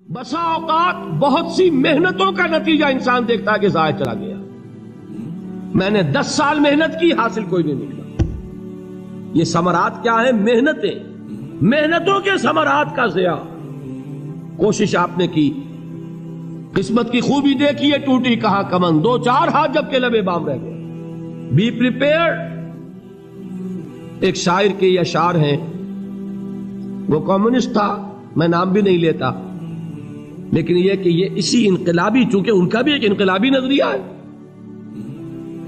بسا اوقات بہت سی محنتوں کا نتیجہ انسان دیکھتا ہے کہ ضائع چلا گیا. میں نے 10 سال محنت کی، حاصل کوئی نہیں نکلا. یہ ثمرات کیا ہیں؟ محنتوں کے ثمرات کا ضیاع. کوشش آپ نے کی، قسمت کی خوبی دیکھی ہے، ٹوٹی کہاں کمن، 2-4 ہاتھ جب کے لبے بام رہ گئے. Be prepared. ایک شاعر کے یہ اشعار ہیں، وہ کمیونسٹ تھا، میں نام بھی نہیں لیتا، لیکن یہ کہ یہ اسی انقلابی، چونکہ ان کا بھی ایک انقلابی نظریہ ہے،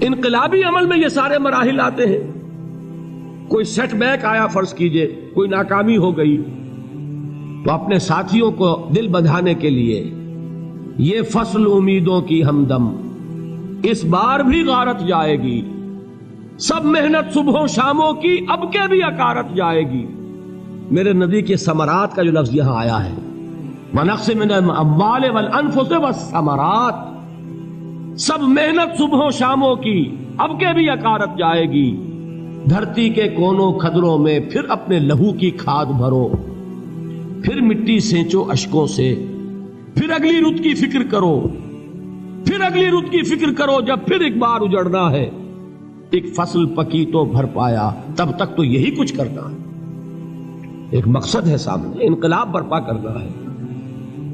انقلابی عمل میں یہ سارے مراحل آتے ہیں. کوئی سیٹ بیک آیا، فرض کیجئے کوئی ناکامی ہو گئی، تو اپنے ساتھیوں کو دل بندھانے کے لیے یہ فصل امیدوں کی ہمدم اس بار بھی غارت جائے گی، سب محنت صبحوں شاموں کی اب کے بھی اکارت جائے گی. میرے نبی کے ثمرات کا جو لفظ یہاں آیا ہے، وَنَقْصٍ مِّنَ الْأَمْوَالِ وَالْأَنفُسِ وَالثَّمَرَاتِ، سب محنت صبحوں شاموں کی اب کے بھی اکارت جائے گی. دھرتی کے کونوں کھدروں میں پھر اپنے لہو کی کھاد بھرو، پھر مٹی سینچو اشکوں سے، پھر اگلی رت کی فکر کرو، پھر اگلی رت کی فکر کرو، جب پھر ایک بار اجڑنا ہے. ایک فصل پکی تو بھر پایا، تب تک تو یہی کچھ کرنا ہے. ایک مقصد ہے سامنے، انقلاب برپا کرنا ہے.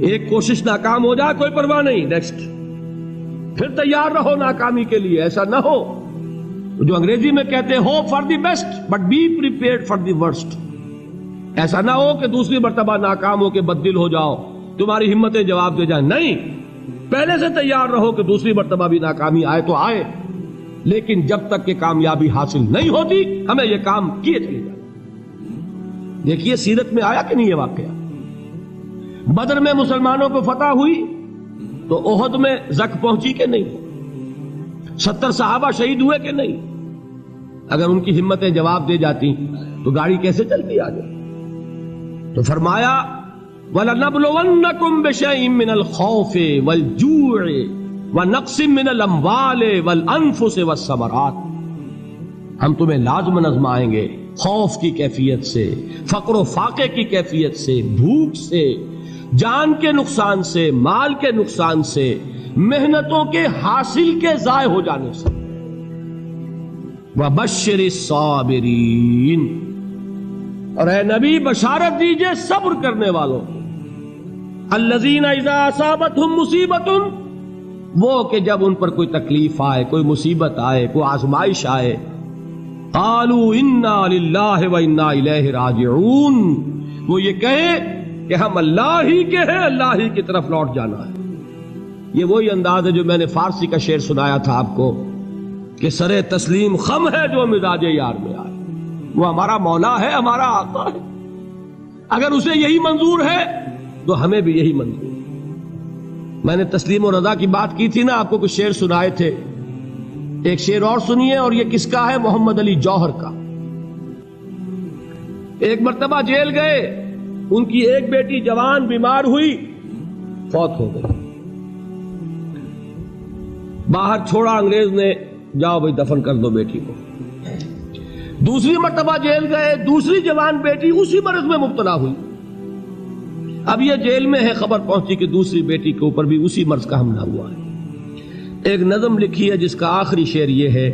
ایک کوشش ناکام ہو جائے کوئی پرواہ نہیں، نیکسٹ. پھر تیار رہو ناکامی کے لیے. ایسا نہ ہو جو انگریزی میں کہتے ہیں hope for the best but be prepared for the worst. ایسا نہ ہو کہ دوسری مرتبہ ناکام ہو کے بددل ہو جاؤ، تمہاری ہمتیں جواب دے جائیں. نہیں، پہلے سے تیار رہو کہ دوسری مرتبہ بھی ناکامی آئے تو آئے، لیکن جب تک کہ کامیابی حاصل نہیں ہوتی ہمیں یہ کام کیے چلے جائیں. دیکھیے سیرت میں آیا کہ نہیں یہ واقعہ. بدر میں مسلمانوں کو فتح ہوئی تو احد میں زک پہنچی کہ نہیں؟ 70 صحابہ شہید ہوئے کہ نہیں؟ اگر ان کی ہمتیں جواب دے جاتی تو گاڑی کیسے چلتی آگے؟ تو فرمایا وَلَنَبْلُوَنَّكُمْ بِشَيْءٍ مِّنَ الْخَوْفِ وَالْجُوعِ وَنَقْصٍ مِّنَ الْأَمْوَالِ وَالْأَنفُسِ وَالثَّمَرَاتِ. ہم تمہیں لازم آزمائیں گے، خوف کی کیفیت سے، فقر و فاقے کی کیفیت سے، بھوک سے، جان کے نقصان سے، مال کے نقصان سے، محنتوں کے حاصل کے ضائع ہو جانے سے. وَبَشِّرِ الصَّابِرِينَ، اور اے نبی بشارت دیجئے صبر کرنے والوں کو. الَّذِينَ إِذَا أَصَابَتْهُمْ مُصِيبَةٌ، وہ کہ جب ان پر کوئی تکلیف آئے، کوئی مصیبت آئے، کوئی آزمائش آئے، قالوا انا للہ وانا الیہ راجعون، وہ یہ کہیں کہ ہم اللہ ہی کے ہیں، اللہ ہی کی طرف لوٹ جانا ہے. یہ وہی انداز ہے جو میں نے فارسی کا شعر سنایا تھا آپ کو کہ سرے تسلیم خم ہے جو مزاج یار میں آئے. وہ ہمارا مولا ہے، ہمارا آقا ہے. اگر اسے یہی منظور ہے تو ہمیں بھی یہی منظور ہے. میں نے تسلیم و رضا کی بات کی تھی نا، آپ کو کچھ شعر سنائے تھے. ایک شعر اور سنیے، اور یہ کس کا ہے؟ محمد علی جوہر کا. ایک مرتبہ جیل گئے، ان کی ایک بیٹی جوان بیمار ہوئی، فوت ہو گئی. باہر چھوڑا انگریز نے، جاؤ بھائی دفن کر دو بیٹی کو. دوسری مرتبہ جیل گئے، دوسری جوان بیٹی اسی مرض میں مبتلا ہوئی. اب یہ جیل میں ہے، خبر پہنچی کہ دوسری بیٹی کے اوپر بھی اسی مرض کا حملہ ہوا ہے. ایک نظم لکھی ہے جس کا آخری شعر یہ ہے،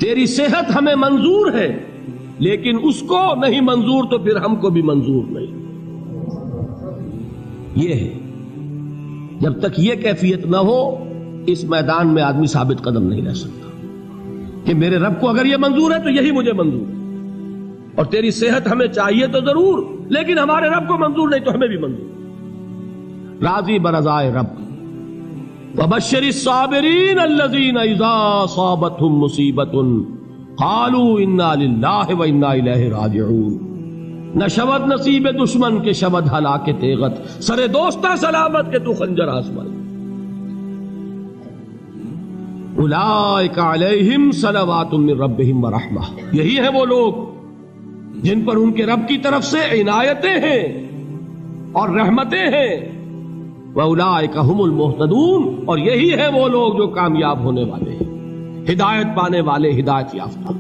تیری صحت ہمیں منظور ہے لیکن اس کو نہیں منظور تو پھر ہم کو بھی منظور نہیں. یہ ہے، جب تک یہ کیفیت نہ ہو اس میدان میں آدمی ثابت قدم نہیں رہ سکتا کہ میرے رب کو اگر یہ منظور ہے تو یہی مجھے منظور ہے، اور تیری صحت ہمیں چاہیے تو ضرور، لیکن ہمارے رب کو منظور نہیں تو ہمیں بھی منظور. راضی برضائے رب. وَبَشِّرِ الصَّابِرِينَ الَّذِينَ إِذَا أَصَابَتْهُمْ مُصِيبَةٌ قَالُوا إِنَّا لِلَّهِ وَإِنَّا إِلَيْهِ رَاجِعُونَ. نہ شود نصیب دشمن کے شود ہلاک تیغت، سرے دوستاں سلامت کے تو خنجر آزمائے. اولئک علیہم صلوات من ربہم ورحمہ، یہی ہیں وہ لوگ جن پر ان کے رب کی طرف سے عنایتیں ہیں اور رحمتیں ہیں. وَأُولَئِكَ هُمُ الْمُهْتَدُونَ، اور یہی ہے وہ لوگ جو کامیاب ہونے والے ہیں، ہدایت پانے والے، ہدایت یافتہ.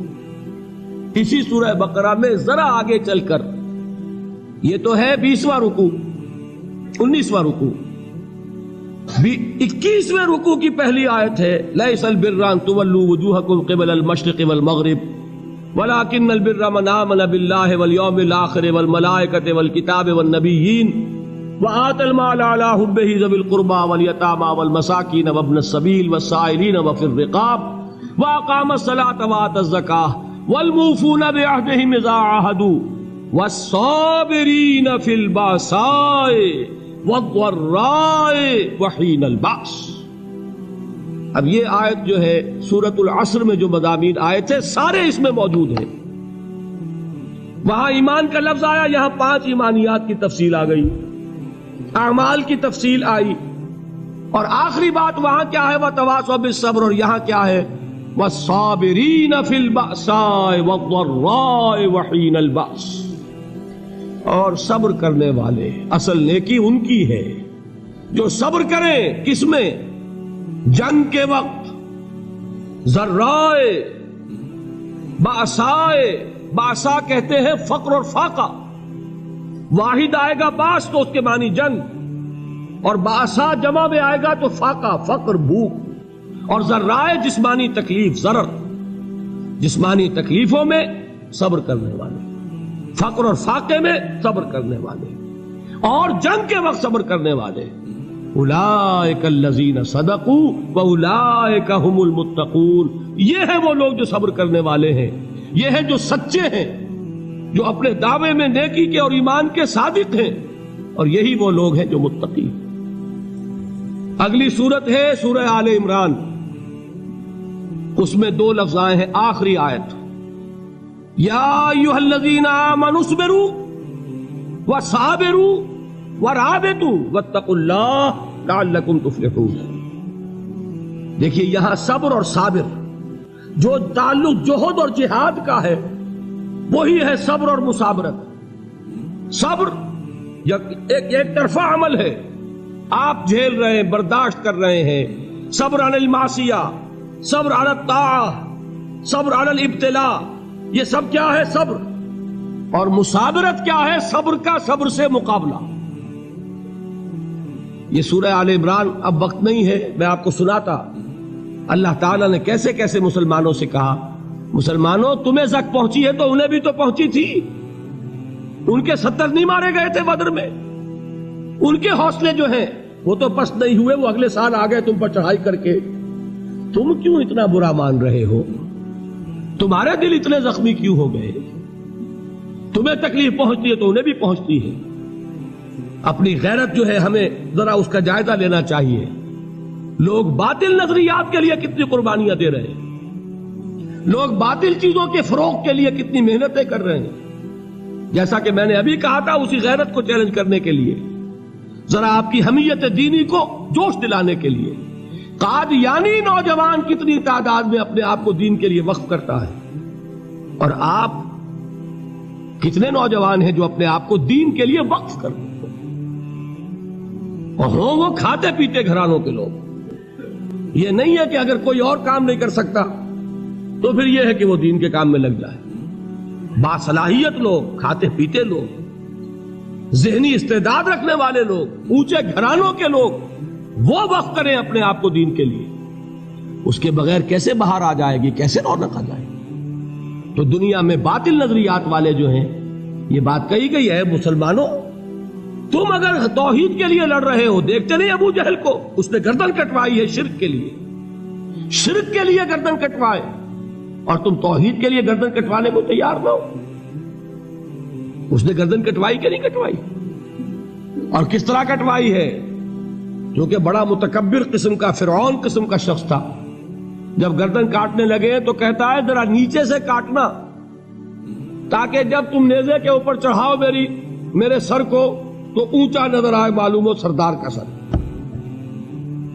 اسی سورہ بقرہ میں ذرا آگے چل کر، یہ تو ہے 20واں رکوع، 19واں رکوع بھی 21ویں رکوع کی پہلی آیت ہے، لیس البر ان تولوا وجوہکم قبل المشرق والمغرب ولکن البر من آمن باللہ والیوم الآخر والملائکۃ والکتاب والنبیین وآتى المال على حبه ذوي القربى واليتامى والمساكين وابن السبيل والسائلين وفي الرقاب وأقام الصلاة وآتى الزكاة والموفون بعهدهم إذا عاهدوا والصابرين في البأساء والضراء وحين البأس۔ اب یہ آیت جو ہے سورۃ العصر میں جو مضامین آئے تھے سارے اس میں موجود ہیں۔ وہاں ایمان کا لفظ آیا، یہاں 5 ایمانیات کی تفصیل آ گئی، اعمال کی تفصیل آئی، اور آخری بات وہاں کیا ہے، وَتَوَاصَوْا بِالصَّبْرِ، اور یہاں کیا ہے، وَالصَّابِرِينَ فِي الْبَأْسَاءِ وَالضَّرَّاءِ وَحِينَ الْبَأْسِ، اور صبر کرنے والے، اصل نیکی ان کی ہے جو صبر کریں، کس میں؟ جنگ کے وقت، ضرائے، بأسائے، بأسا کہتے ہیں فقر اور فاقہ، واحد آئے گا باس تو اس کے معنی جنگ، اور باسا جمع میں آئے گا تو فاقہ، فقر، بھوک، اور ذرائع جسمانی تکلیف، ضرر، جسمانی تکلیفوں میں صبر کرنے والے، فقر اور فاقے میں صبر کرنے والے، اور جنگ کے وقت صبر کرنے والے، اولئک الذین صدقوا واولئک هم المتقون، یہ ہیں وہ لوگ جو صبر کرنے والے ہیں، یہ ہیں جو سچے ہیں، جو اپنے دعوے میں نیکی کے اور ایمان کے صادق ہیں، اور یہی وہ لوگ ہیں جو متقی۔ اگلی سورت ہے سورہ آل عمران، اس میں 2 لفظ آئے ہیں، آخری آیت، یا ایھا الذین آمنوا اصبروا وصابروا ورابطوا واتقوا اللہ لعلکم تفلحون۔ دیکھیے یہاں صبر اور صابر جو تعلق جوہد اور جہاد کا ہے وہی ہے صبر اور مصابرت۔ صبر ایک طرفہ عمل ہے، آپ جھیل رہے ہیں، برداشت کر رہے ہیں، صبر علی المعصیہ، صبر علی الطاعہ، صبر علی الابتلاء، یہ سب کیا ہے؟ صبر۔ اور مصابرت کیا ہے؟ صبر کا صبر سے مقابلہ۔ یہ سورہ آل عمران، اب وقت نہیں ہے، میں آپ کو سناتا اللہ تعالیٰ نے کیسے کیسے مسلمانوں سے کہا، مسلمانوں تمہیں زک پہنچی ہے تو انہیں بھی تو پہنچی تھی، ان کے 70 نہیں مارے گئے تھے بدر میں، ان کے حوصلے جو ہیں وہ تو پست نہیں ہوئے، وہ اگلے سال آ گئے تم پر چڑھائی کر کے، تم کیوں اتنا برا مان رہے ہو؟ تمہارے دل اتنے زخمی کیوں ہو گئے؟ تمہیں تکلیف پہنچتی ہے تو انہیں بھی پہنچتی ہے۔ اپنی غیرت جو ہے ہمیں ذرا اس کا جائزہ لینا چاہیے۔ لوگ باطل نظریات کے لیے کتنی قربانیاں دے رہے ہیں، لوگ باطل چیزوں کے فروغ کے لیے کتنی محنتیں کر رہے ہیں۔ جیسا کہ میں نے ابھی کہا تھا، اسی غیرت کو چیلنج کرنے کے لیے، ذرا آپ کی حمیت دینی کو جوش دلانے کے لیے، قادیانی نوجوان کتنی تعداد میں اپنے آپ کو دین کے لیے وقف کرتا ہے، اور آپ کتنے نوجوان ہیں جو اپنے آپ کو دین کے لیے وقف کرتے ہیں، اور ہوں وہ کھاتے پیتے گھرانوں کے لوگ۔ یہ نہیں ہے کہ اگر کوئی اور کام نہیں کر سکتا تو پھر یہ ہے کہ وہ دین کے کام میں لگ جائے۔ باصلاحیت لوگ، کھاتے پیتے لوگ، ذہنی استعداد رکھنے والے لوگ، اونچے گھرانوں کے لوگ، وہ وقف کریں اپنے آپ کو دین کے لیے۔ اس کے بغیر کیسے باہر آ جائے گی، کیسے رونق آ جائے گی؟ تو دنیا میں باطل نظریات والے جو ہیں، یہ بات کہی گئی ہے، مسلمانوں تم اگر توحید کے لیے لڑ رہے ہو، دیکھتے نہیں ابو جہل کو، اس نے گردن کٹوائی ہے شرک کے لیے، شرک کے لیے گردن کٹوائے، اور تم توحید کے لیے گردن کٹوانے کو تیار نہ ہو۔ اس نے گردن کٹوائی کہ نہیں کٹوائی؟ اور کس طرح کٹوائی ہے؟ کیونکہ بڑا متکبر قسم کا، فرعون قسم کا شخص تھا، جب گردن کاٹنے لگے تو کہتا ہے ذرا نیچے سے کاٹنا، تاکہ جب تم نیزے کے اوپر چڑھاؤ میرے سر کو تو اونچا نظر آئے، معلوم ہو سردار کا سر۔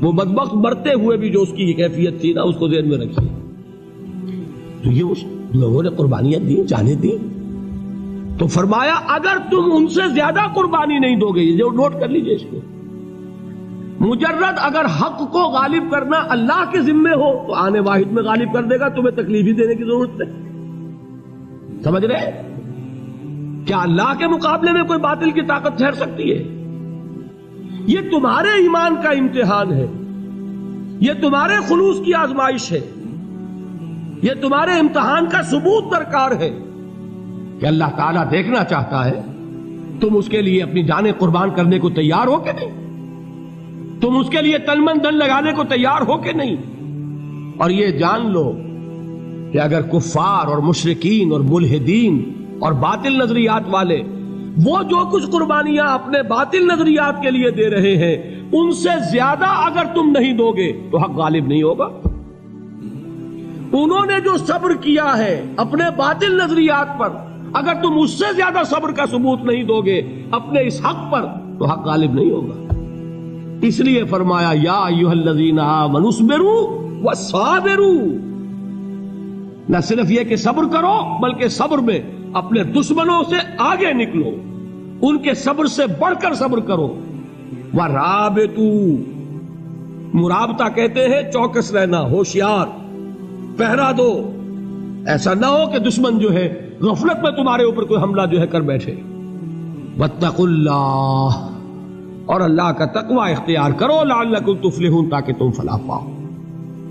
وہ بدبخت مرتے ہوئے بھی جو اس کی کیفیت تھی نا، اس کو ذہن میں رکھیے۔ تو یہ اس لوگوں نے قربانیاں دی، جانیں دی، تو فرمایا اگر تم ان سے زیادہ قربانی نہیں دو گے، یہ نوٹ کر لیجئے اس کو، مجرد اگر حق کو غالب کرنا اللہ کے ذمے ہو تو آنے واحد میں غالب کر دے گا، تمہیں تکلیف ہی دینے کی ضرورت نہیں۔ سمجھ رہے؟ کیا اللہ کے مقابلے میں کوئی باطل کی طاقت ٹھہر سکتی ہے؟ یہ تمہارے ایمان کا امتحان ہے، یہ تمہارے خلوص کی آزمائش ہے، یہ تمہارے امتحان کا ثبوت درکار ہے کہ اللہ تعالیٰ دیکھنا چاہتا ہے تم اس کے لیے اپنی جانیں قربان کرنے کو تیار ہو کہ نہیں، تم اس کے لیے تن من دھن لگانے کو تیار ہو کہ نہیں۔ اور یہ جان لو کہ اگر کفار اور مشرکین اور ملحدین اور باطل نظریات والے وہ جو کچھ قربانیاں اپنے باطل نظریات کے لیے دے رہے ہیں ان سے زیادہ اگر تم نہیں دو گے تو حق غالب نہیں ہوگا۔ انہوں نے جو صبر کیا ہے اپنے باطل نظریات پر، اگر تم اس سے زیادہ صبر کا ثبوت نہیں دو گے اپنے اس حق پر تو حق غالب نہیں ہوگا۔ اس لیے فرمایا یا ایھا الذین آمنوا اصبروا وصابروا، نہ صرف یہ کہ صبر کرو بلکہ صبر میں اپنے دشمنوں سے آگے نکلو، ان کے صبر سے بڑھ کر صبر کرو۔ وَرَابِطُوا، مرابطہ کہتے ہیں چوکس رہنا، ہوشیار، پہرا دو، ایسا نہ ہو کہ دشمن جو ہے غفلت میں تمہارے اوپر کوئی حملہ جو ہے کر بیٹھے۔ وَاتَّقُوا اللَّهَ، اور اللہ کا تقوی اختیار کرو، لعلکم تفلحون، تاکہ تم فلاح پاؤ۔